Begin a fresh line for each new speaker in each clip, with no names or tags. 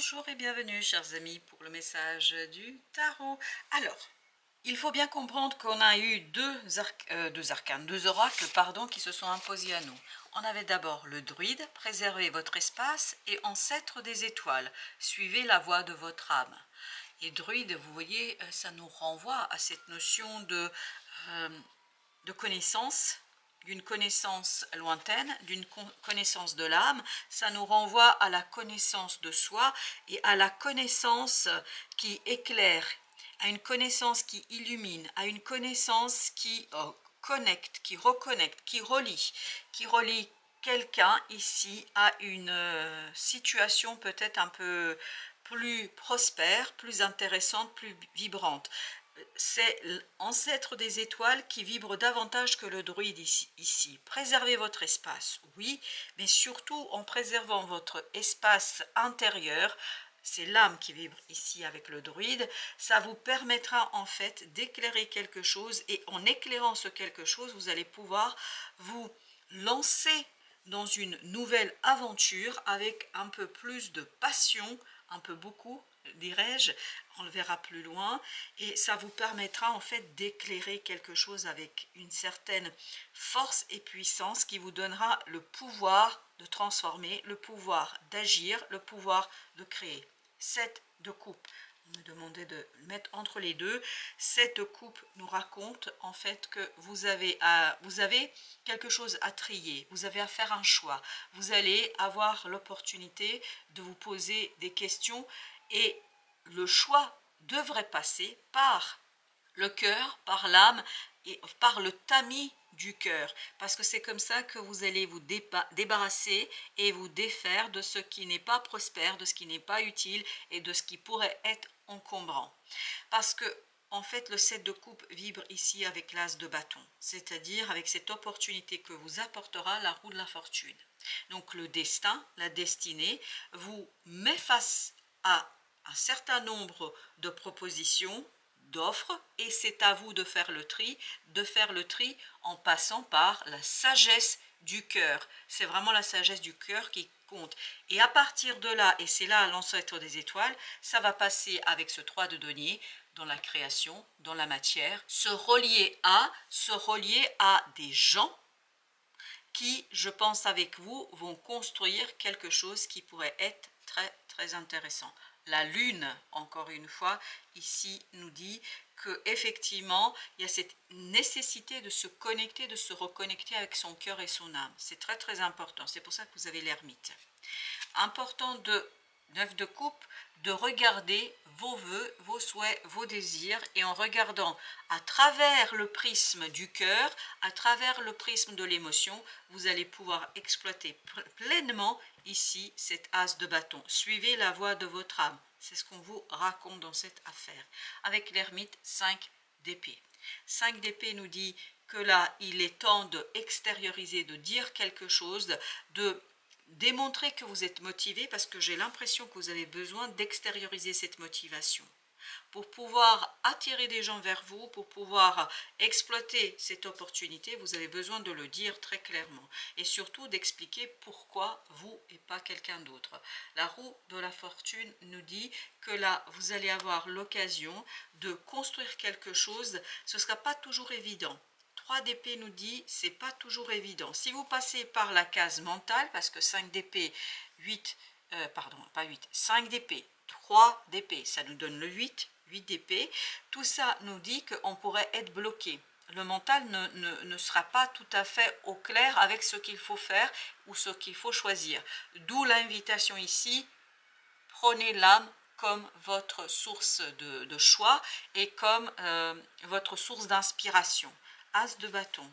Bonjour et bienvenue chers amis pour le message du tarot. Alors, il faut bien comprendre qu'on a eu deux oracles pardon, qui se sont imposés à nous. On avait d'abord le druide, préservez votre espace, et ancêtre des étoiles, suivez la voie de votre âme. Et druide, vous voyez, ça nous renvoie à cette notion de connaissance, d'une connaissance lointaine, d'une connaissance de l'âme. Ça nous renvoie à la connaissance de soi et à la connaissance qui éclaire, à une connaissance qui illumine, à une connaissance qui connecte, qui reconnecte, qui relie quelqu'un ici à une situation peut-être un peu plus prospère, plus intéressante, plus vibrante. C'est l'ancêtre des étoiles qui vibre davantage que le druide ici. Préservez votre espace, oui, mais surtout en préservant votre espace intérieur. C'est l'âme qui vibre ici avec le druide. Ça vous permettra en fait d'éclairer quelque chose, et en éclairant ce quelque chose, vous allez pouvoir vous lancer dans une nouvelle aventure avec un peu plus de passion, un peu beaucoup, dirais-je, on le verra plus loin, et ça vous permettra en fait d'éclairer quelque chose avec une certaine force et puissance qui vous donnera le pouvoir de transformer, le pouvoir d'agir, le pouvoir de créer. 7 de coupe. On me demandait de mettre entre les deux. Cette coupe nous raconte en fait que vous avez quelque chose à trier, vous avez à faire un choix, vous allez avoir l'opportunité de vous poser des questions, et le choix devrait passer par le cœur, par l'âme et par le tamis du cœur, parce que c'est comme ça que vous allez vous débarrasser et vous défaire de ce qui n'est pas prospère, de ce qui n'est pas utile et de ce qui pourrait être encombrant. Parce que en fait, le 7 de coupe vibre ici avec l'as de bâton, c'est-à-dire avec cette opportunité que vous apportera la roue de la fortune. Donc le destin, la destinée, vous met face à un certain nombre de propositions, d'offres, et c'est à vous de faire le tri en passant par la sagesse du cœur. C'est vraiment la sagesse du cœur qui compte. Et à partir de là, et c'est là l'ancêtre des étoiles, ça va passer avec ce 3 de denier dans la création, dans la matière, se relier à des gens qui, je pense avec vous, vont construire quelque chose qui pourrait être très très intéressant. La lune, encore une fois, ici nous dit que effectivement il y a cette nécessité de se connecter, de se reconnecter avec son cœur et son âme. C'est très très important, c'est pour ça que vous avez l'ermite. Important de 9 de coupe, de regarder vos vœux, vos souhaits, vos désirs, et en regardant à travers le prisme du cœur, à travers le prisme de l'émotion, vous allez pouvoir exploiter pleinement ici cet as de bâton. Suivez la voie de votre âme, c'est ce qu'on vous raconte dans cette affaire. Avec l'ermite, 5 d'épée. 5 d'épée nous dit que là, il est temps d'extérioriser, de dire quelque chose, de démontrer que vous êtes motivé, parce que j'ai l'impression que vous avez besoin d'extérioriser cette motivation. Pour pouvoir attirer des gens vers vous, pour pouvoir exploiter cette opportunité, vous avez besoin de le dire très clairement. Et surtout d'expliquer pourquoi vous et pas quelqu'un d'autre. La roue de la fortune nous dit que là, vous allez avoir l'occasion de construire quelque chose. Ce ne sera pas toujours évident. 3 d'épée nous dit, c'est pas toujours évident. Si vous passez par la case mentale, parce que 5 d'épée, 5 d'épée, 3 d'épée, ça nous donne le 8 d'épée, tout ça nous dit qu'on pourrait être bloqué. Le mental ne sera pas tout à fait au clair avec ce qu'il faut faire ou ce qu'il faut choisir. D'où l'invitation ici, prenez l'âme comme votre source de choix et comme votre source d'inspiration. As de bâton,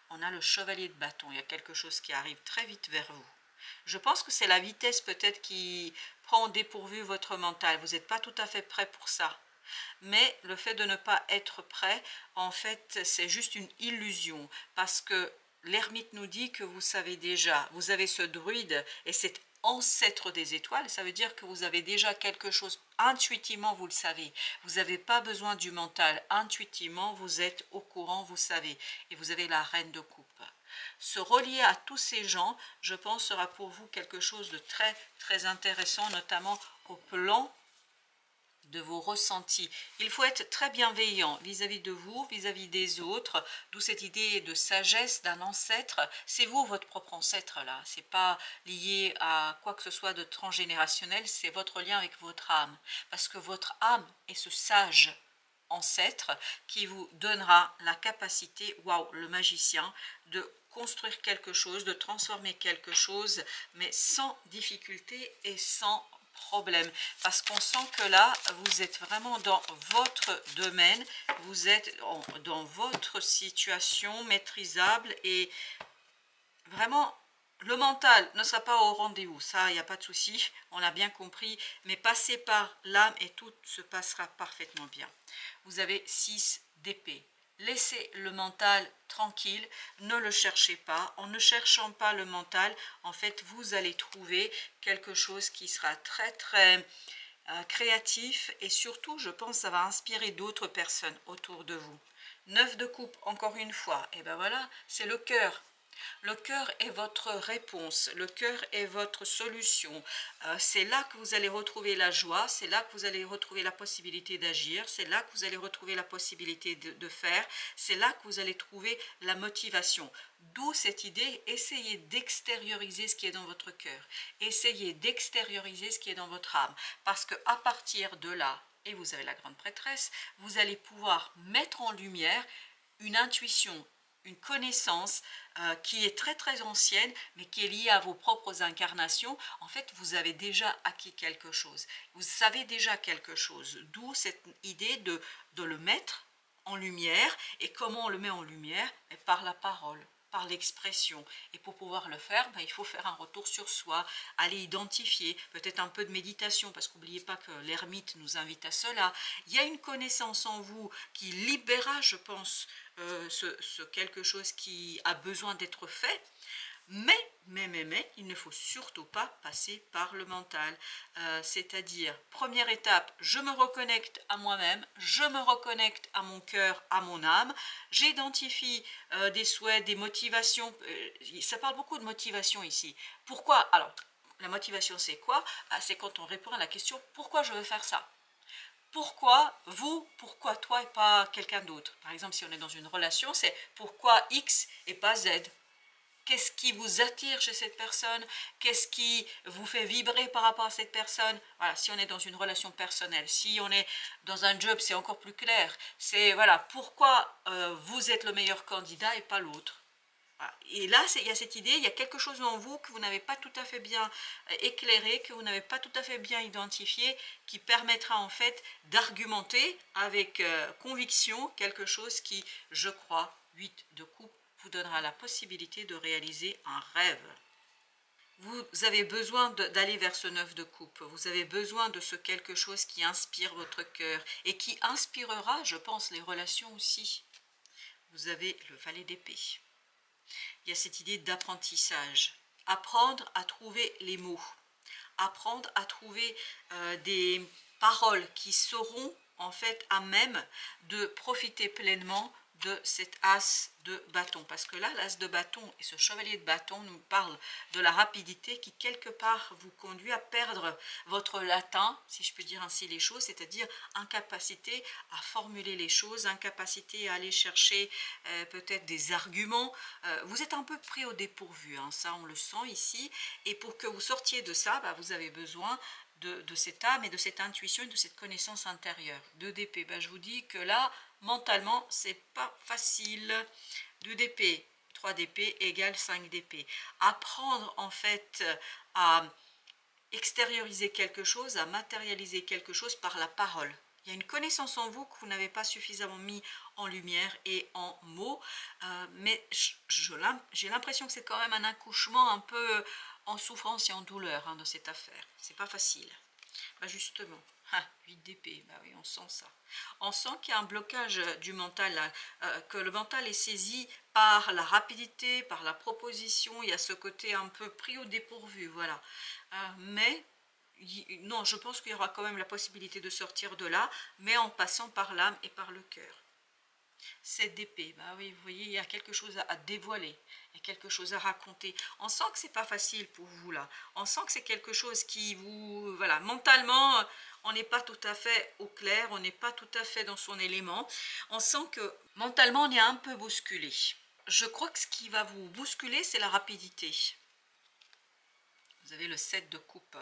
on a le chevalier de bâton, il y a quelque chose qui arrive très vite vers vous. Je pense que c'est la vitesse peut-être qui prend au dépourvu votre mental, vous n'êtes pas tout à fait prêt pour ça. Mais le fait de ne pas être prêt, en fait, c'est juste une illusion, parce que l'ermite nous dit que vous savez déjà, vous avez ce druide et cet ancêtre des étoiles, ça veut dire que vous avez déjà quelque chose, intuitivement vous le savez, vous n'avez pas besoin du mental, intuitivement vous êtes au courant, vous savez, et vous avez la reine de coupe. se relier à tous ces gens, je pense, sera pour vous quelque chose de très, très intéressant, notamment au plan de vos ressentis. Il faut être très bienveillant vis-à-vis de vous, vis-à-vis des autres, d'où cette idée de sagesse d'un ancêtre. C'est vous, votre propre ancêtre là, c'est pas lié à quoi que ce soit de transgénérationnel, c'est votre lien avec votre âme. Parce que votre âme est ce sage ancêtre qui vous donnera la capacité, waouh, le magicien, de construire quelque chose, de transformer quelque chose, mais sans difficulté et sans problème, parce qu'on sent que là vous êtes vraiment dans votre domaine, vous êtes dans votre situation maîtrisable et vraiment le mental ne sera pas au rendez-vous, ça il n'y a pas de souci, on l'a bien compris, mais passez par l'âme et tout se passera parfaitement bien. Vous avez 6 d'épée. Laissez le mental tranquille, ne le cherchez pas. En ne cherchant pas le mental, en fait, vous allez trouver quelque chose qui sera très, très créatif et surtout, je pense, ça va inspirer d'autres personnes autour de vous. 9 de coupe, encore une fois, et ben voilà, c'est le cœur. Le cœur est votre réponse, le cœur est votre solution. C'est là que vous allez retrouver la joie, c'est là que vous allez retrouver la possibilité d'agir, c'est là que vous allez retrouver la possibilité de faire, c'est là que vous allez trouver la motivation. D'où cette idée, essayez d'extérioriser ce qui est dans votre cœur, essayez d'extérioriser ce qui est dans votre âme, parce qu'à partir de là, et vous avez la grande prêtresse, vous allez pouvoir mettre en lumière une intuition, une connaissance qui est très très ancienne, mais qui est liée à vos propres incarnations. En fait, vous avez déjà acquis quelque chose, vous savez déjà quelque chose, d'où cette idée de le mettre en lumière. Et comment on le met en lumière? Et par la parole, par l'expression. Et pour pouvoir le faire, il faut faire un retour sur soi, aller identifier, peut-être un peu de méditation, parce qu'oubliez pas que l'ermite nous invite à cela. Il y a une connaissance en vous qui libérera, je pense, ce quelque chose qui a besoin d'être fait. Mais, il ne faut surtout pas passer par le mental. C'est-à-dire, première étape, je me reconnecte à moi-même, je me reconnecte à mon cœur, à mon âme, j'identifie des souhaits, des motivations. Ça parle beaucoup de motivation ici. Pourquoi? Alors, la motivation, c'est quoi? C'est quand on répond à la question, pourquoi je veux faire ça? Pourquoi vous, pourquoi toi et pas quelqu'un d'autre? Par exemple, si on est dans une relation, c'est pourquoi X et pas Z? Qu'est-ce qui vous attire chez cette personne? Qu'est-ce qui vous fait vibrer par rapport à cette personne? Voilà, si on est dans une relation personnelle, si on est dans un job, c'est encore plus clair. C'est voilà, pourquoi vous êtes le meilleur candidat et pas l'autre? Voilà. Et là, il y a cette idée, il y a quelque chose en vous que vous n'avez pas tout à fait bien éclairé, que vous n'avez pas tout à fait bien identifié, qui permettra en fait d'argumenter avec conviction quelque chose qui, je crois, 8 de coupe, vous donnera la possibilité de réaliser un rêve. Vous avez besoin d'aller vers ce 9 de coupe, vous avez besoin de ce quelque chose qui inspire votre cœur et qui inspirera, je pense, les relations aussi. Vous avez le valet d'épée. Il y a cette idée d'apprentissage. Apprendre à trouver les mots, apprendre à trouver des paroles qui seront en fait à même de profiter pleinement de cet as de bâton, parce que là l'as de bâton et ce chevalier de bâton nous parle de la rapidité qui quelque part vous conduit à perdre votre latin, si je peux dire ainsi les choses, c'est-à-dire incapacité à formuler les choses, incapacité à aller chercher peut-être des arguments. Vous êtes un peu pris au dépourvu, hein, ça on le sent ici, et pour que vous sortiez de ça, vous avez besoin de cette âme et de cette intuition et de cette connaissance intérieure. 2 d'épée, je vous dis que là, mentalement, c'est pas facile. 2 d'épée, 3 d'épée égale 5 d'épée. Apprendre en fait à extérioriser quelque chose, à matérialiser quelque chose par la parole. Il y a une connaissance en vous que vous n'avez pas suffisamment mis en lumière et en mots, mais j'ai l'impression que c'est quand même un accouchement un peu en souffrance et en douleur de cette affaire. C'est pas facile. Justement, 8 d'épée, oui, on sent ça. On sent qu'il y a un blocage du mental, que le mental est saisi par la rapidité, par la proposition, il y a ce côté un peu pris au dépourvu, voilà. Mais non, je pense qu'il y aura quand même la possibilité de sortir de là, mais en passant par l'âme et par le cœur. 7 d'épée, bah oui, vous voyez, il y a quelque chose à dévoiler, il y a quelque chose à raconter. On sent que c'est pas facile pour vous là. On sent que c'est quelque chose qui vous, voilà, mentalement, on n'est pas tout à fait au clair, on n'est pas tout à fait dans son élément. On sent que mentalement, on est un peu bousculé. Je crois que ce qui va vous bousculer, c'est la rapidité. Vous avez le 7 de coupe.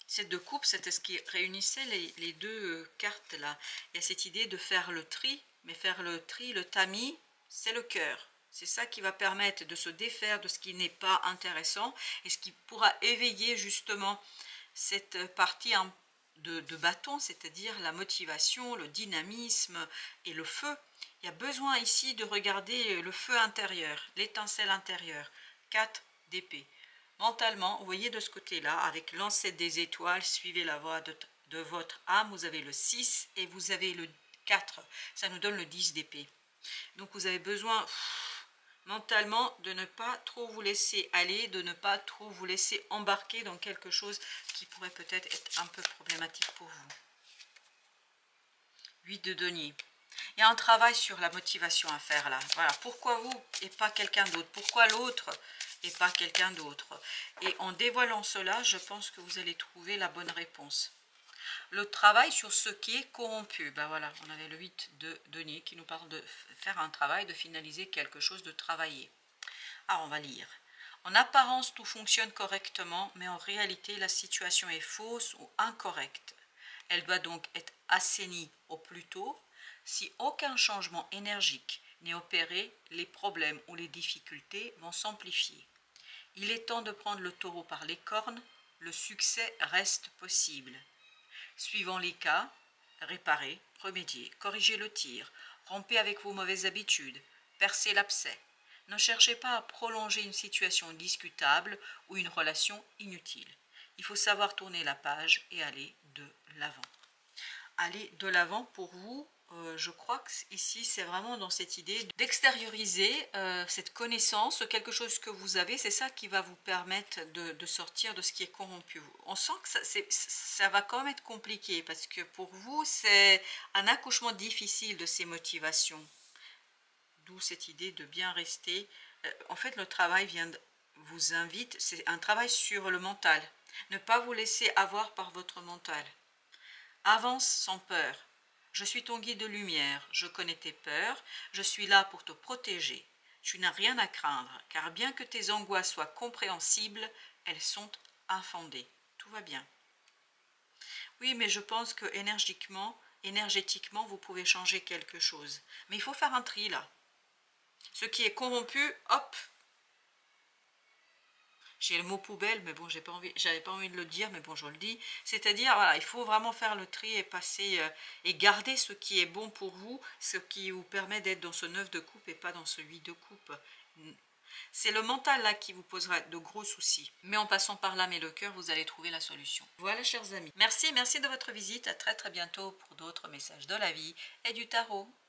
7 de coupe, c'était ce qui réunissait les deux cartes là. Il y a cette idée de faire le tri, mais faire le tri, le tamis, c'est le cœur. C'est ça qui va permettre de se défaire de ce qui n'est pas intéressant et ce qui pourra éveiller justement cette partie de bâton, c'est-à-dire la motivation, le dynamisme et le feu. Il y a besoin ici de regarder le feu intérieur, l'étincelle intérieure. 4 d'épée. Mentalement, vous voyez de ce côté-là, avec l'ancêtre des étoiles, suivez la voie de votre âme, vous avez le 6 et vous avez le 4. Ça nous donne le 10 d'épée. Donc vous avez besoin mentalement de ne pas trop vous laisser aller, de ne pas trop vous laisser embarquer dans quelque chose qui pourrait peut-être être un peu problématique pour vous. 8 de denier. Il y a un travail sur la motivation à faire là. Voilà, pourquoi vous et pas quelqu'un d'autre? Pourquoi l'autre et pas quelqu'un d'autre? Et en dévoilant cela, je pense que vous allez trouver la bonne réponse. Le travail sur ce qui est corrompu. Ben voilà, on avait le 8 de denier qui nous parle de faire un travail, de finaliser quelque chose, de travailler. Ah, on va lire. En apparence, tout fonctionne correctement, mais en réalité, la situation est fausse ou incorrecte. Elle doit donc être assainie au plus tôt. Si aucun changement énergique n'est opéré, les problèmes ou les difficultés vont s'amplifier. Il est temps de prendre le taureau par les cornes, le succès reste possible. Suivant les cas, réparez, remédiez, corrigez le tir, rompez avec vos mauvaises habitudes, percez l'abcès. Ne cherchez pas à prolonger une situation discutable ou une relation inutile. Il faut savoir tourner la page et aller de l'avant. Aller de l'avant pour vous, je crois que ici c'est vraiment dans cette idée d'extérioriser cette connaissance, quelque chose que vous avez, c'est ça qui va vous permettre de sortir de ce qui est corrompu. On sent que ça va quand même être compliqué parce que pour vous c'est un accouchement difficile de ces motivations. D'où cette idée de bien rester. En fait le travail vous invite, c'est un travail sur le mental. Ne pas vous laisser avoir par votre mental. Avance sans peur. Je suis ton guide de lumière, je connais tes peurs, je suis là pour te protéger. Tu n'as rien à craindre, car bien que tes angoisses soient compréhensibles, elles sont infondées. Tout va bien. Oui, mais je pense que énergétiquement, vous pouvez changer quelque chose. Mais il faut faire un tri là. Ce qui est corrompu, hop. J'ai le mot poubelle, mais bon, j'avais pas envie de le dire, mais bon, je le dis. C'est-à-dire, voilà, il faut vraiment faire le tri et passer et garder ce qui est bon pour vous, ce qui vous permet d'être dans ce 9 de coupe et pas dans ce 8 de coupe. C'est le mental là qui vous posera de gros soucis. Mais en passant par l'âme et le cœur, vous allez trouver la solution. Voilà, chers amis. Merci de votre visite. À très très bientôt pour d'autres messages de la vie et du tarot.